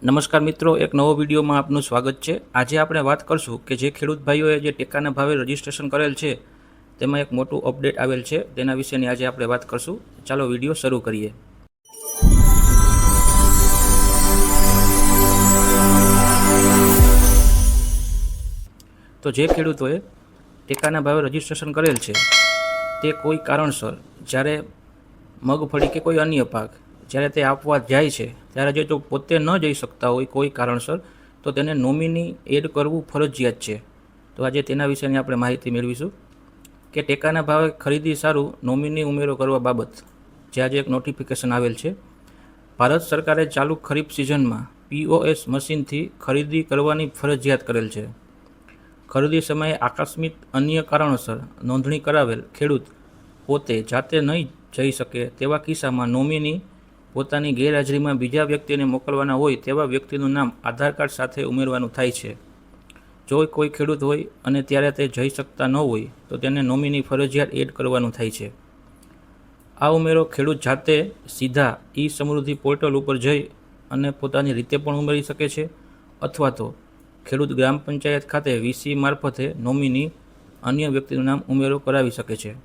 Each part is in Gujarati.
નમસ્કાર મિત્રો, એક નવો વિડીયોમાં આપનું સ્વાગત છે। આજે આપણે વાત કરશું કે જે ખેડૂત ભાઈઓએ જે ટેકાના ભાવે રજીસ્ટ્રેશન કરેલ છે તેમાં એક મોટું અપડેટ આવેલ છે, તેના વિશેની આજે આપણે વાત કરશું। ચાલો વિડીયો શરૂ કરીએ। તો જે ખેડૂતોએ ટેકાના ભાવે રજીસ્ટ્રેશન કરેલ છે તે કોઈ કારણસર જ્યારે મગફળી કે કોઈ અન્ય પાક જ્યારે તે આપવા જાય છે ત્યારે જો પોતે ન જઈ શકતા હોય કોઈ કારણસર તો તેને નોમિની એડ કરવું ફરજિયાત છે। તો આજે તેના વિશેની આપણે માહિતી મેળવીશું કે ટેકાના ભાવે ખરીદી સારું નોમિની ઉમેરો કરવા બાબત જે આજે એક નોટિફિકેશન આવેલ છે। ભારત સરકારે ચાલુ ખરીફ સિઝનમાં POS મશીનથી ખરીદી કરવાની ફરજિયાત કરેલ છે। ખરીદી સમયે આકસ્મિક અન્ય કારણોસર નોંધણી કરાવેલ ખેડૂત પોતે જાતે નહીં જઈ શકે તેવા કિસ્સામાં નોમિની પોતાની ગેરહાજરીમાં બીજા વ્યક્તિને મોકલવાના હોય તેવા વ્યક્તિનું નામ આધાર કાર્ડ સાથે ઉમેરવાનું થાય છે। જો કોઈ ખેડૂત હોય અને ત્યારે તે જઈ શકતા ન હોય તો તેને નોમિની ફરજિયાત એડ કરવાનું થાય છે। આ ઉમેરો ખેડૂત જાતે સીધા સમૃદ્ધિ પોર્ટલ ઉપર જઈ અને પોતાની રીતે પણ ઉમેરી શકે છે, અથવા તો ખેડૂત ગ્રામ પંચાયત ખાતે VC મારફતે નોમિની અન્ય વ્યક્તિનું નામ ઉમેરો કરાવી શકે છે।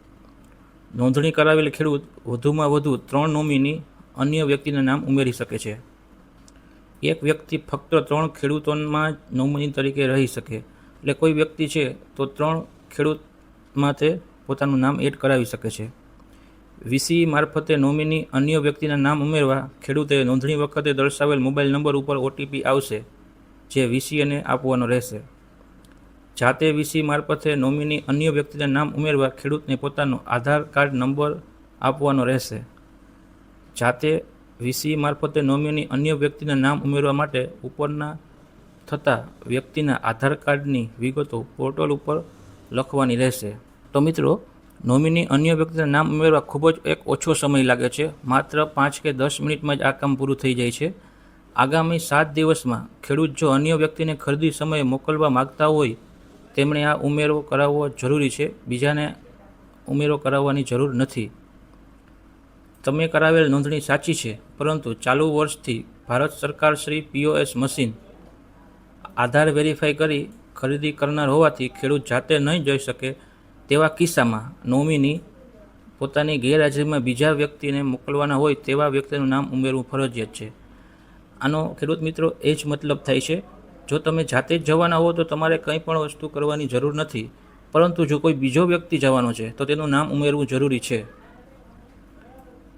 નોંધણી કરાવેલ ખેડૂત વધુમાં વધુ 3 નોમિની અન્ય વ્યક્તિના નામ ઉમેરી શકે છે। એક વ્યક્તિ ફક્ત 3 ખેડૂતોમાં જ નોમિની તરીકે રહી શકે, એટલે કોઈ વ્યક્તિ છે તો 3 ખેડૂતમાં તે પોતાનું નામ એડ કરાવી શકે છે। VC મારફતે નોમિની અન્ય વ્યક્તિના નામ ઉમેરવા ખેડૂતે નોંધણી વખતે દર્શાવેલ મોબાઈલ નંબર ઉપર OTP આવશે જે VCને આપવાનો રહેશે। જાતે VC મારફતે નોમિની અન્ય વ્યક્તિના નામ ઉમેરવા ખેડૂતને પોતાનો આધાર કાર્ડ નંબર આપવાનો રહેશે। જાતે VC મારફતે નોમિની અન્ય વ્યક્તિના નામ ઉમેરવા માટે ઉપરના થતા વ્યક્તિના આધાર કાર્ડની વિગતો પોર્ટલ ઉપર લખવાની રહેશે। તો મિત્રો, નોમિની અન્ય વ્યક્તિના નામ ઉમેરવા ખૂબ જ એક ઓછો સમય લાગે છે, માત્ર 5 કે 10 મિનિટમાં જ આ કામ પૂરું થઈ જાય છે। આગામી 7 દિવસમાં ખેડૂત જો અન્ય વ્યક્તિને ખરીદી સમયે મોકલવા માગતા હોય તેમણે આ ઉમેરો કરાવવો જરૂરી છે, બીજાને ઉમેરો કરાવવાની જરૂર નથી। તમે કરાવેલ નોંધણી સાચી છે, પરંતુ ચાલુ વર્ષથી ભારત સરકાર શ્રી POS મશીન આધાર વેરીફાઈ કરી ખરીદી કરનાર હોવાથી ખેડૂત જાતે નહીં જઈ શકે તેવા કિસ્સામાં નોમિની પોતાની ગેરહાજરીમાં બીજા વ્યક્તિને મોકલવાના હોય તેવા વ્યક્તિનું નામ ઉમેરવું ફરજિયાત છે। આનો ખેડૂત મિત્રો એ જ મતલબ થાય છે, જો તમે જાતે જ જવાના હો તો તમારે કંઈ પણ વસ્તુ કરવાની જરૂર નથી, પરંતુ જો કોઈ બીજો વ્યક્તિ જવાનો છે તો તેનું નામ ઉમેરવું જરૂરી છે।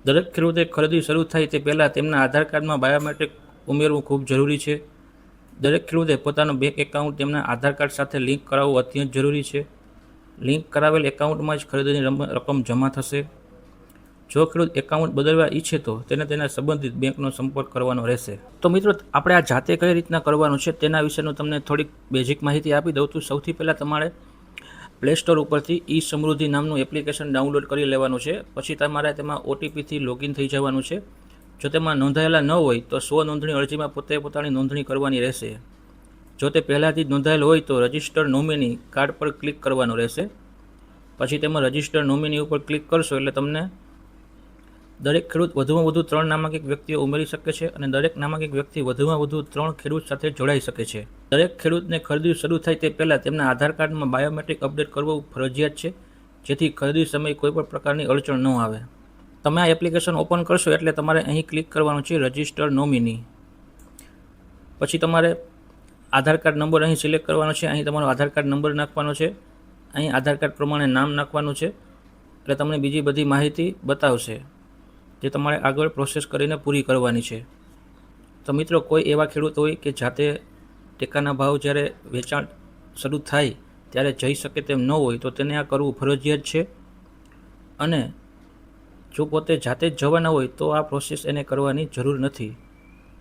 દરેક ખેડૂતે ખરીદી શરૂ થાય તે પહેલાં તેમના આધાર કાર્ડમાં બાયોમેટ્રિક ઉમેરવું ખૂબ જરૂરી છે। દરેક ખેડૂતે પોતાનું બેંક એકાઉન્ટ તેમના આધાર કાર્ડ સાથે લિંક કરાવવું અત્યંત જરૂરી છે। લિંક કરાવેલ એકાઉન્ટમાં જ ખરીદીની રકમ જમા થશે। જો ખેડૂત એકાઉન્ટ બદલવા ઈચ્છે તો તેને તેના સંબંધિત બેંકનો સંપર્ક કરવાનો રહેશે। તો મિત્રો, આપણે આ જાતે કઈ રીતના કરવાનું છે તેના વિશેનું તમને થોડીક બેઝિક માહિતી આપી દઉં તો સૌથી પહેલાં તમારે પ્લે સ્ટોર ઉપરથી સમૃદ્ધિ નામનું એપ્લિકેશન ડાઉનલોડ કરી લેવાનું છે। પછી તમારે તેમાં OTPથી લોગિન થઈ જવાનું છે। જો તેમાં નોંધાયેલા ન હોય તો સ્વ નોંધણી અરજીમાં પોતે પોતાની નોંધણી કરવાની રહેશે। જો તે પહેલાંથી જ નોંધાયેલ હોય તો રજિસ્ટર નોમિની કાર્ડ પર ક્લિક કરવાનું રહેશે। પછી તેમાં રજિસ્ટર નોમિની ઉપર ક્લિક કરશો એટલે તમને દરેક ખેડૂત વધુમાં વધુ 3 નામાંકિત વ્યક્તિઓ ઉમેરી શકે છે અને દરેક નામાંકિત વ્યક્તિ વધુમાં વધુ 3 ખેડૂત સાથે જોડાઈ શકે છે। દરેક ખેડૂતને ખરીદી શરૂ થાય તે પહેલાં તેમના આધાર કાર્ડમાં બાયોમેટ્રિક અપડેટ કરવું ફરજિયાત છે, જેથી ખરીદી સમયે કોઈપણ પ્રકારની અડચણ ન આવે। તમે આ એપ્લિકેશન ઓપન કરશો એટલે તમારે અહીં ક્લિક કરવાનું છે રજિસ્ટર નોમિની। પછી તમારે આધાર કાર્ડ નંબર અહીં સિલેક્ટ કરવાનો છે। અહીં તમારો આધાર કાર્ડ નંબર નાખવાનો છે। અહીં આધાર કાર્ડ પ્રમાણે નામ નાખવાનું છે, એટલે તમને બીજી બધી માહિતી બતાવશે જે તમારે આગળ પ્રોસેસ કરીને પૂરી કરવાની છે। તો મિત્રો, કોઈ એવા ખેડૂત હોય કે જાતે ટેકાના ભાવ જ્યારે વેચાણ શરૂ થાય ત્યારે જઈ શકે તેમ ન હોય તો તેને આ કરવું ફરજિયાત છે, અને જો પોતે જાતે જ જવાના હોય તો આ પ્રોસેસ એને કરવાની જરૂર નથી।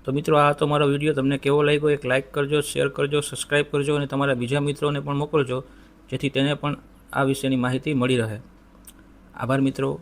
તો મિત્રો, આ તો મારો વિડીયો તમને કેવો લાગ્યો એક લાઇક કરજો, શેર કરજો, સબસ્ક્રાઈબ કરજો અને તમારા બીજા મિત્રોને પણ મોકલજો, જેથી તેને પણ આ વિશેની માહિતી મળી રહે। આભાર મિત્રો।